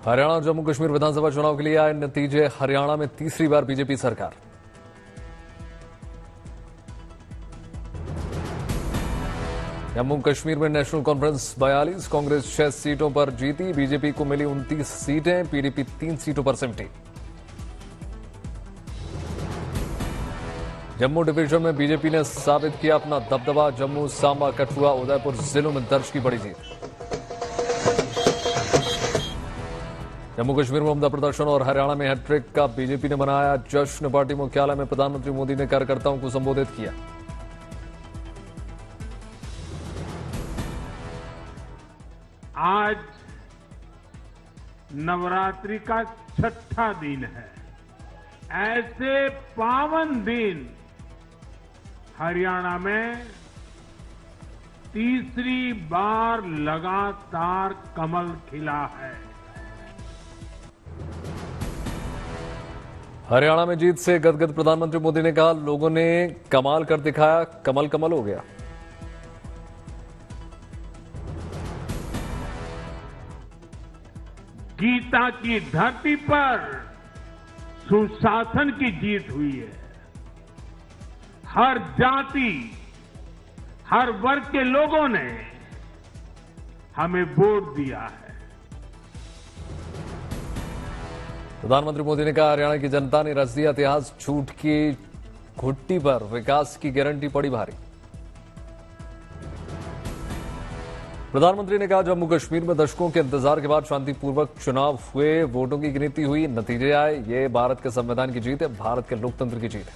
हरियाणा और जम्मू कश्मीर विधानसभा चुनाव के लिए आए नतीजे। हरियाणा में तीसरी बार बीजेपी सरकार। जम्मू कश्मीर में नेशनल कॉन्फ्रेंस 42, कांग्रेस 6 सीटों पर जीती। बीजेपी को मिली 29 सीटें, पीडीपी 3 सीटों पर सिमटी। जम्मू डिवीजन में बीजेपी ने साबित किया अपना दबदबा। जम्मू, सांबा, कठुआ, उदयपुर जिलों में दर्ज की बड़ी जीत। जम्मू कश्मीर में उम्दा प्रदर्शन और हरियाणा में हैट्रिक का बीजेपी ने मनाया जश्न। पार्टी मुख्यालय में प्रधानमंत्री मोदी ने कार्यकर्ताओं को संबोधित किया। आज नवरात्रि का छठा दिन है। ऐसे पावन दिन हरियाणा में तीसरी बार लगातार कमल खिला है। हरियाणा में जीत से गदगद प्रधानमंत्री मोदी ने कहा, लोगों ने कमाल कर दिखाया, कमल कमल हो गया। गीता की धरती पर सुशासन की जीत हुई है। हर जाति, हर वर्ग के लोगों ने हमें वोट दिया है। प्रधानमंत्री मोदी ने कहा, हरियाणा की जनता ने रच दिया इतिहास। झूठ की घुट्टी पर विकास की गारंटी पड़ी भारी। प्रधानमंत्री ने कहा, जम्मू कश्मीर में दशकों के इंतजार के बाद शांतिपूर्वक चुनाव हुए, वोटों की गिनती हुई, नतीजे आए। ये भारत के संविधान की जीत है, भारत के लोकतंत्र की जीत है।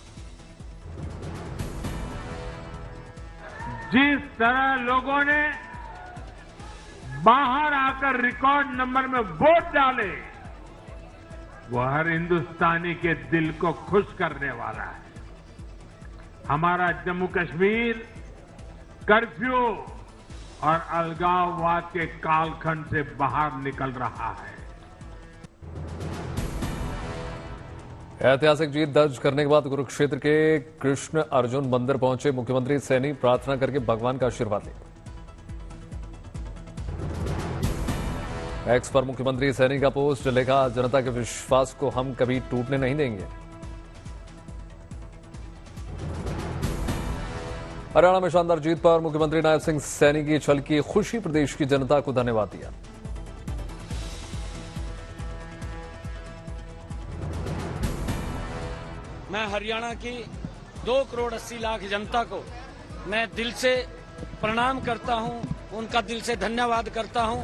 जिस तरह लोगों ने बाहर आकर रिकॉर्ड नंबर में वोट डाले, वो हर हिंदुस्तानी के दिल को खुश करने वाला है। हमारा जम्मू कश्मीर कर्फ्यू और अलगाववाद के कालखंड से बाहर निकल रहा है। ऐतिहासिक जीत दर्ज करने के बाद कुरुक्षेत्र के कृष्ण अर्जुन मंदिर पहुंचे मुख्यमंत्री सैनी। प्रार्थना करके भगवान का आशीर्वाद लिया। एक्स पर मुख्यमंत्री सैनी का पोस्ट लिखा, जनता के विश्वास को हम कभी टूटने नहीं देंगे। हरियाणा में शानदार जीत पर मुख्यमंत्री नायब सिंह सैनी की छलकी खुशी। प्रदेश की जनता को धन्यवाद दिया। मैं हरियाणा की 2 करोड़ 80 लाख जनता को मैं दिल से प्रणाम करता हूं, उनका दिल से धन्यवाद करता हूं।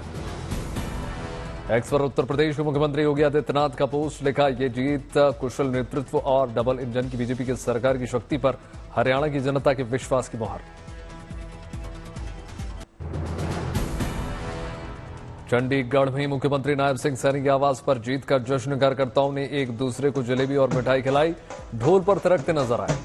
एक्स पर उत्तर प्रदेश के मुख्यमंत्री योगी आदित्यनाथ का पोस्ट लिखा, ये जीत कुशल नेतृत्व और डबल इंजन की बीजेपी की सरकार की शक्ति पर हरियाणा की जनता के विश्वास की मोहर। चंडीगढ़ में मुख्यमंत्री नायब सिंह सैनी के आवास पर जीत का जश्न। कार्यकर्ताओं ने एक दूसरे को जलेबी और मिठाई खिलाई, ढोल पर थिरकते नजर आए।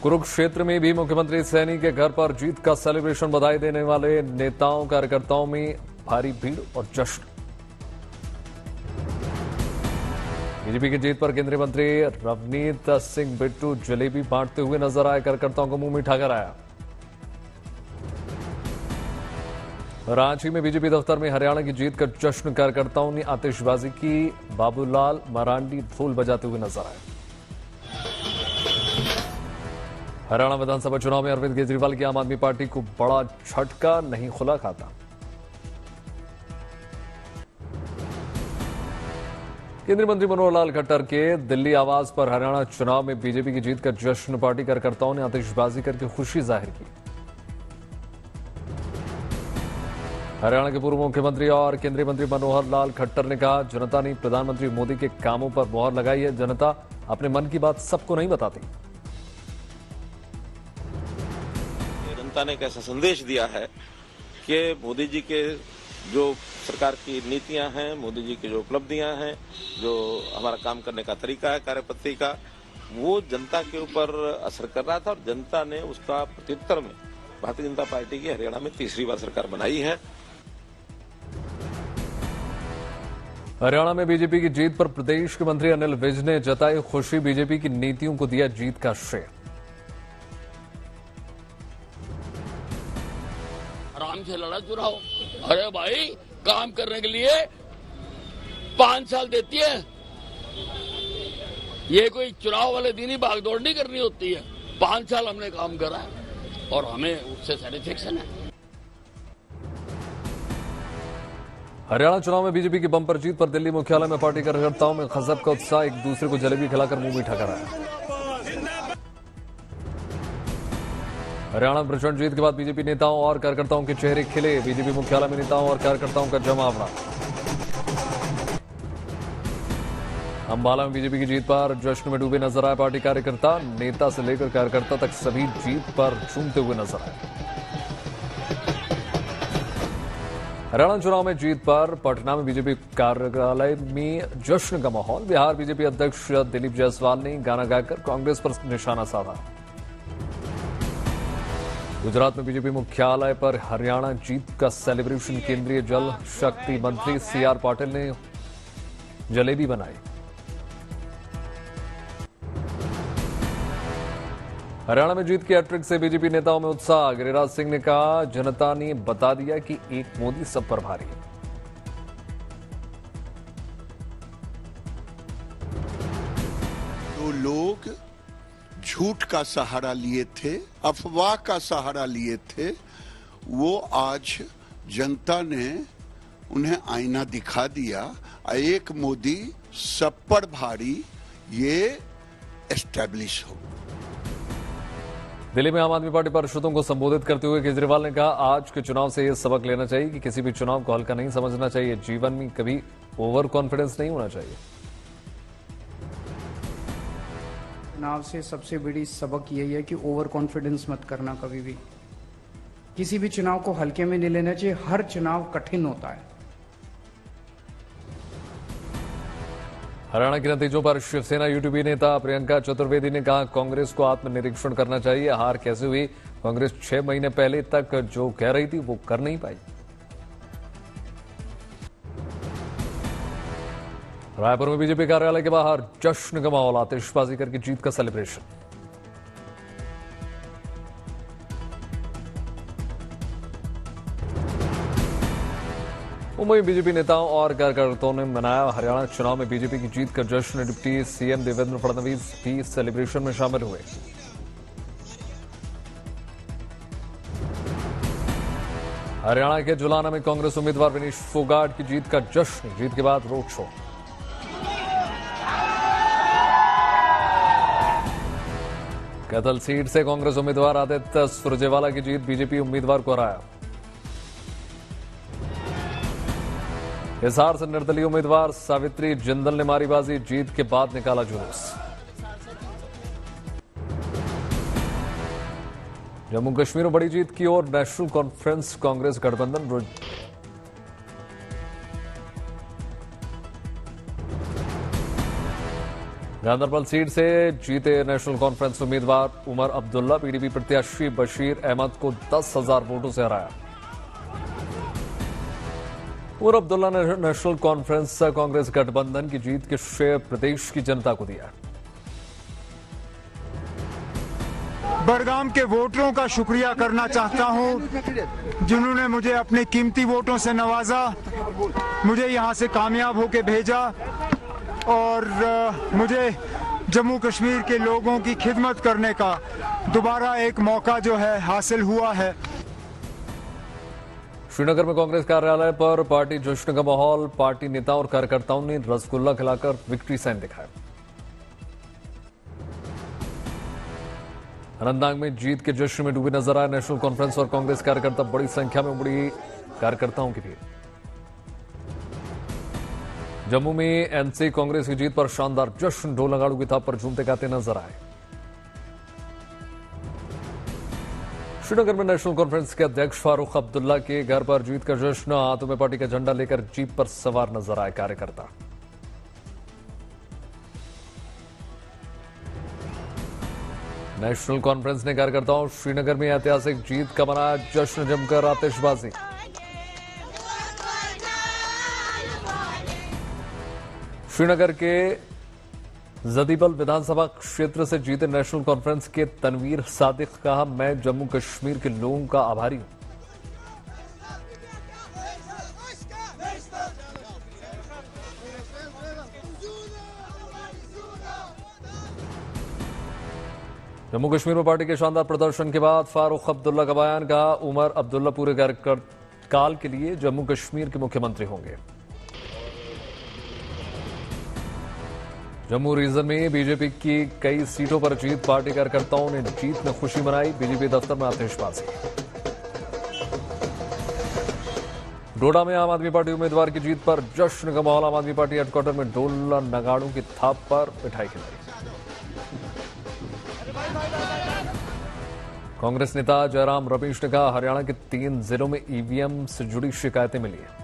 कुरुक्षेत्र में भी मुख्यमंत्री सैनी के घर पर जीत का सेलिब्रेशन। बधाई देने वाले नेताओं कार्यकर्ताओं में भारी भीड़ और जश्न। बीजेपी की जीत पर केंद्रीय मंत्री रवनीत सिंह बिट्टू जलेबी बांटते हुए नजर आए। कार्यकर्ताओं को मुंह मीठा कराया। रांची में बीजेपी दफ्तर में हरियाणा की जीत का जश्न। कार्यकर्ताओं ने आतिशबाजी की। बाबूलाल मरांडी ढोल बजाते हुए नजर आए। हरियाणा विधानसभा चुनाव में अरविंद केजरीवाल की आम आदमी पार्टी को बड़ा झटका, नहीं खुला खाता। केंद्रीय मंत्री मनोहर लाल खट्टर के दिल्ली आवास पर हरियाणा चुनाव में बीजेपी की जीत का जश्न। पार्टी कार्यकर्ताओं ने आतिशबाजी करके खुशी जाहिर की। हरियाणा के पूर्व मुख्यमंत्री और केंद्रीय मंत्री मनोहर लाल खट्टर ने कहा, जनता ने प्रधानमंत्री मोदी के कामों पर मोहर लगाई है। जनता अपने मन की बात सबको नहीं बताती। जनता ने एक ऐसा संदेश दिया है कि मोदी जी के जो सरकार की नीतियां हैं, मोदी जी की जो उपलब्धियां हैं, जो हमारा काम करने का तरीका है, कार्यपद्धति का, वो जनता के ऊपर असर कर रहा था और जनता ने उसका प्रत्युत्तर में भारतीय जनता पार्टी की हरियाणा में तीसरी बार सरकार बनाई है। हरियाणा में बीजेपी की जीत पर प्रदेश के मंत्री अनिल विज ने जताई खुशी। बीजेपी की नीतियों को दिया जीत का श्रेय। आराम से लड़ा चुनाव। अरे भाई, काम करने के लिए 5 साल देती है। ये कोई चुनाव वाले दिन ही भागदौड़ नहीं करनी होती है। 5 साल हमने काम करा है और हमें उससे सेटिस्फेक्शन है। हरियाणा चुनाव में बीजेपी की बम्पर जीत पर दिल्ली मुख्यालय में पार्टी कार्यकर्ताओं में गजब का उत्साह, एक दूसरे को जलेबी खिलाकर मुंह मीठा कराया। हरियाणा में प्रचंड जीत के बाद बीजेपी नेताओं और कार्यकर्ताओं के चेहरे खिले। बीजेपी मुख्यालय में नेताओं और कार्यकर्ताओं का जमावड़ा। अंबाला में बीजेपी की जीत पर जश्न में डूबे नजर आए पार्टी कार्यकर्ता। नेता से लेकर कार्यकर्ता तक सभी जीत पर झूमते हुए नजर आए। हरियाणा चुनाव में जीत पर पटना में बीजेपी कार्यालय में जश्न का माहौल। बिहार बीजेपी अध्यक्ष दिलीप जायसवाल ने गाना गाकर कांग्रेस पर निशाना साधा। गुजरात में बीजेपी मुख्यालय पर हरियाणा जीत का सेलिब्रेशन। केंद्रीय जल शक्ति मंत्री सीआर पाटिल ने जलेबी बनाई। हरियाणा में जीत की हैट्रिक से बीजेपी नेताओं में उत्साह। गिरिराज सिंह ने कहा, जनता ने बता दिया कि एक मोदी सब पर भारी। तो लोग झूठ का सहारा लिए थे, अफवाह का सहारा लिए थे, वो आज जनता ने उन्हें आईना दिखा दिया। एक मोदी सब पर भारी, ये एस्टैब्लिश हो। दिल्ली में आम आदमी पार्टी पार्षदों को संबोधित करते हुए केजरीवाल ने कहा, आज के चुनाव से यह सबक लेना चाहिए कि किसी भी चुनाव को हल्का नहीं समझना चाहिए। जीवन में कभी ओवर कॉन्फिडेंस नहीं होना चाहिए। चुनाव से सबसे बड़ी सबक यही है कि ओवर कॉन्फिडेंस मत करना कभी भी। किसी भी चुनाव को हल्के में नहीं लेना चाहिए। हर चुनाव कठिन होता है। हरियाणा के नतीजों पर शिवसेना यूटीपी नेता प्रियंका चतुर्वेदी ने कहा, कांग्रेस को आत्मनिरीक्षण करना चाहिए। हार कैसे हुई? कांग्रेस 6 महीने पहले तक जो कह रही थी वो कर नहीं पाई। रायपुर में बीजेपी कार्यालय के बाहर जश्न का माहौल, आतिशबाजी करके जीत का सेलिब्रेशन। मुंबई बीजेपी नेताओं और कार्यकर्ताओं ने मनाया हरियाणा चुनाव में बीजेपी की जीत का जश्न। डिप्टी सीएम देवेंद्र फडणवीस भी सेलिब्रेशन में शामिल हुए। हरियाणा के जुलाना में कांग्रेस उम्मीदवार विनीश फोगाट की जीत का जश्न। जीत के बाद रोड शो। कैथल सीट से कांग्रेस उम्मीदवार आदित्य सुरजेवाला की जीत। बीजेपी उम्मीदवार को हराया। हिसार से निर्दलीय उम्मीदवार सावित्री जिंदल ने मारी बाजी। जीत के बाद निकाला जुलूस। जम्मू कश्मीर में बड़ी जीत की ओर नेशनल कॉन्फ्रेंस कांग्रेस गठबंधन। गांधरबल सीट से जीते नेशनल कॉन्फ्रेंस उम्मीदवार उमर अब्दुल्ला। पीडीपी प्रत्याशी बशीर अहमद को 10,000 वोटों से हराया। उमर अब्दुल्ला ने नेशनल कॉन्फ्रेंस कांग्रेस गठबंधन की जीत के श्रेय प्रदेश की जनता को दिया। बड़गाम के वोटरों का शुक्रिया करना चाहता हूं, जिन्होंने मुझे अपने कीमती वोटों से नवाजा, मुझे यहां से कामयाब होकर भेजा और मुझे जम्मू कश्मीर के लोगों की खिदमत करने का दोबारा एक मौका जो है हासिल हुआ है। श्रीनगर में कांग्रेस कार्यालय पर पार्टी जश्न का माहौल। पार्टी नेताओं और कार्यकर्ताओं ने रसगुल्ला खिलाकर विक्ट्री साइन दिखाया। अनंतनाग में जीत के जश्न में डूबे नजर आए नेशनल कॉन्फ्रेंस और कांग्रेस कार्यकर्ता। बड़ी संख्या में उमड़ी कार्यकर्ताओं की भीड़। जम्मू में एनसी कांग्रेस की जीत पर शानदार जश्न। ढोल नगाड़ों की थाप पर झूमते गाते नजर आए। श्रीनगर में नेशनल कॉन्फ्रेंस के अध्यक्ष फारूक अब्दुल्ला के घर पर जीत का जश्न। हाथों में पार्टी का झंडा लेकर जीप पर सवार नजर आए कार्यकर्ता। नेशनल कॉन्फ्रेंस ने कार्यकर्ताओं श्रीनगर में ऐतिहासिक जीत का मनाया जश्न। जमकर आतिशबाजी। श्रीनगर के जदीबल विधानसभा क्षेत्र से जीते नेशनल कॉन्फ्रेंस के तनवीर सादिक कहा, मैं जम्मू कश्मीर के लोगों का आभारी हूं। जम्मू कश्मीर में पार्टी के शानदार प्रदर्शन के बाद फारूक अब्दुल्ला का बयान, कहा उमर अब्दुल्ला पूरे कार्यकाल के लिए जम्मू कश्मीर के मुख्यमंत्री होंगे। जम्मू रीजन में बीजेपी की कई सीटों पर जीत, पार्टी कार्यकर्ताओं ने जीत में खुशी मनाई, बीजेपी दफ्तर में आतिशबाजी। डोडा में आम आदमी पार्टी उम्मीदवार की जीत पर जश्न का माहौल, आम आदमी पार्टी हेडक्वार्टर में ढोल नगाड़ों की थाप पर मिठाई खिलाई। कांग्रेस नेता जयराम रमेश ने कहा हरियाणा के 3 जिलों में ईवीएम से जुड़ी शिकायतें मिली हैं।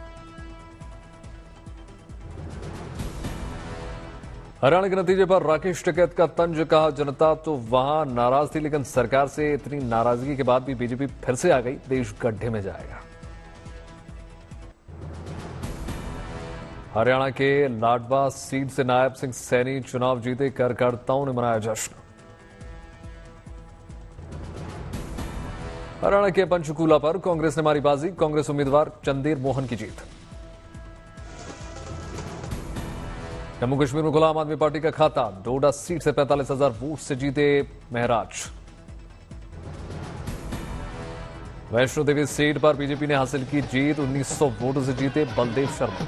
हरियाणा के नतीजे पर राकेश टिकैत का तंज, कहा जनता तो वहां नाराज थी लेकिन सरकार से इतनी नाराजगी के बाद भी बीजेपी फिर से आ गई, देश गड्ढे में जाएगा। हरियाणा के लाडवा सीट से नायब सिंह सैनी चुनाव जीते, कार्यकर्ताओं ने मनाया जश्न। हरियाणा के पंचकूला पर कांग्रेस ने मारी बाजी, कांग्रेस उम्मीदवार चंदेर मोहन की जीत। जम्मू कश्मीर में खुला आम आदमी पार्टी का खाता, डोडा सीट से 45,000 वोट से जीते महराज। वैष्णो देवी सीट पर बीजेपी ने हासिल की जीत, 1900 वोटों से जीते बलदेव शर्मा।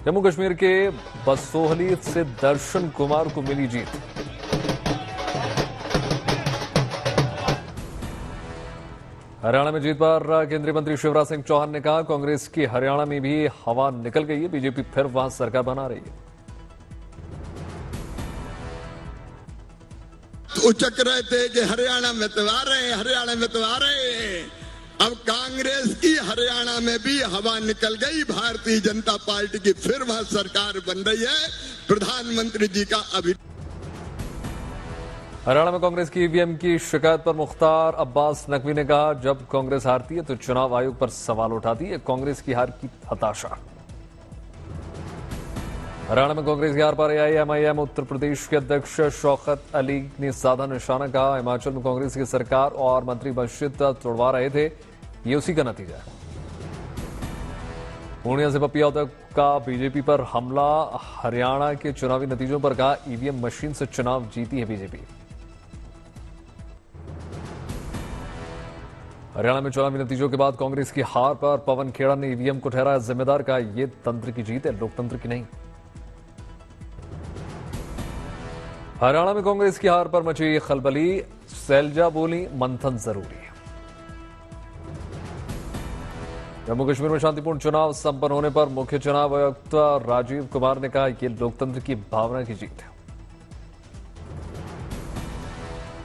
जम्मू कश्मीर के बसोहली से दर्शन कुमार को मिली जीत। हरियाणा में जीत पर केंद्रीय मंत्री शिवराज सिंह चौहान ने कहा कांग्रेस की हरियाणा में भी हवा निकल गई है, बीजेपी फिर वहां सरकार बना रही है। उचक रहे थे कि हरियाणा में तो आ रहे हैं, हरियाणा में तो आ रहे हैं। अब कांग्रेस की हरियाणा में भी हवा निकल गई, भारतीय जनता पार्टी की फिर वहां सरकार बन रही है। प्रधानमंत्री जी का अभी हरियाणा में कांग्रेस की ईवीएम की शिकायत पर मुख्तार अब्बास नकवी ने कहा जब कांग्रेस हारती है तो चुनाव आयोग पर सवाल उठाती है, कांग्रेस की हार की हताशा। हरियाणा में कांग्रेस की हार पर एआईएमआईएम उत्तर प्रदेश के अध्यक्ष शौकत अली ने साधा निशाना, कहा हिमाचल में कांग्रेस की सरकार और मंत्री मस्जिद तोड़वा रहे थे, ये उसी का नतीजा है। पूर्णिया से पप्पी यादव का बीजेपी पर हमला, हरियाणा के चुनावी नतीजों पर कहा ईवीएम मशीन से चुनाव जीती है बीजेपी। हरियाणा में चुनावी नतीजों के बाद कांग्रेस की हार पर पवन खेड़ा ने ईवीएम को ठहराया जिम्मेदार, कहा यह तंत्र की जीत है, लोकतंत्र की नहीं। हरियाणा में कांग्रेस की हार पर मची खलबली, शैलजा बोली मंथन जरूरी। जम्मू कश्मीर में शांतिपूर्ण चुनाव संपन्न होने पर मुख्य चुनाव आयुक्त राजीव कुमार ने कहा यह लोकतंत्र की भावना की जीत है।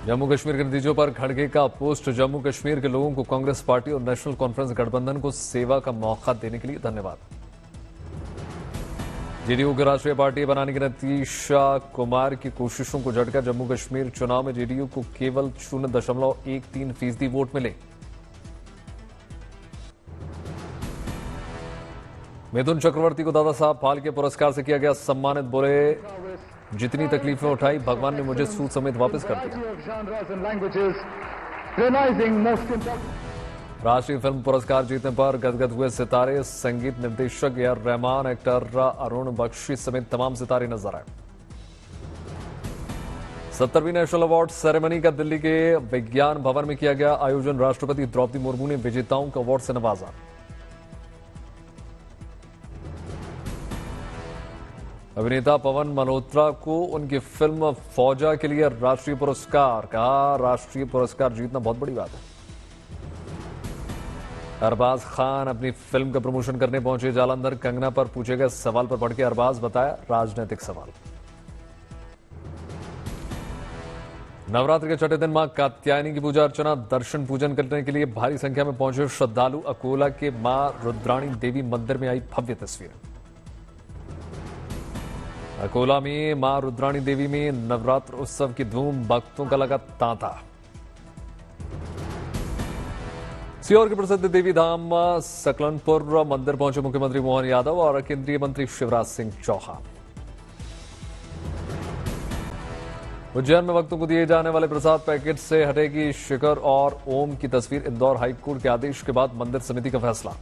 जम्मू कश्मीर के नतीजों पर खड़गे का पोस्ट, जम्मू कश्मीर के लोगों को कांग्रेस पार्टी और नेशनल कॉन्फ्रेंस गठबंधन को सेवा का मौका देने के लिए धन्यवाद। जेडीयू को राष्ट्रीय पार्टी बनाने के नीतीश कुमार की कोशिशों को झटका, जम्मू कश्मीर चुनाव में जेडीयू को केवल 0.13% वोट मिले। मिथुन चक्रवर्ती को दादा साहब फाल्के पुरस्कार से किया गया सम्मानित, बोले जितनी तकलीफें उठाई भगवान ने मुझे सूद समेत वापस कर दिया। राष्ट्रीय फिल्म पुरस्कार जीतने पर गदगद हुए सितारे, संगीत निर्देशक A R Rahman, actor Arun Bakshi समेत तमाम सितारे नजर आए। 70वीं नेशनल अवार्ड सेरेमनी का दिल्ली के विज्ञान भवन में किया गया आयोजन, राष्ट्रपति द्रौपदी मुर्मू ने विजेताओं को अवार्ड से नवाजा। अभिनेता पवन मल्होत्रा को उनकी फिल्म फौजा के लिए राष्ट्रीय पुरस्कार, कहा राष्ट्रीय पुरस्कार जीतना बहुत बड़ी बात है। अरबाज खान अपनी फिल्म का प्रमोशन करने पहुंचे जालंधर, कंगना पर पूछे गए सवाल पर भड़के अरबाज, बताया राजनीतिक सवाल। नवरात्रि के छठे दिन मां कात्यायनी की पूजा अर्चना, दर्शन पूजन करने के लिए भारी संख्या में पहुंचे श्रद्धालु। अकोला के मां रुद्राणी देवी मंदिर में आई भव्य तस्वीरें। अकोला में मां रुद्राणी देवी में नवरात्र उत्सव की धूम, भक्तों का लगा तांता। सीहोर के प्रसिद्ध देवी धाम सकलनपुर मंदिर पहुंचे मुख्यमंत्री मोहन यादव और केंद्रीय मंत्री शिवराज सिंह चौहान। उज्जैन में भक्तों को दिए जाने वाले प्रसाद पैकेट से हटेगी शिखर और ओम की तस्वीर, इंदौर हाईकोर्ट के आदेश के बाद मंदिर समिति का फैसला।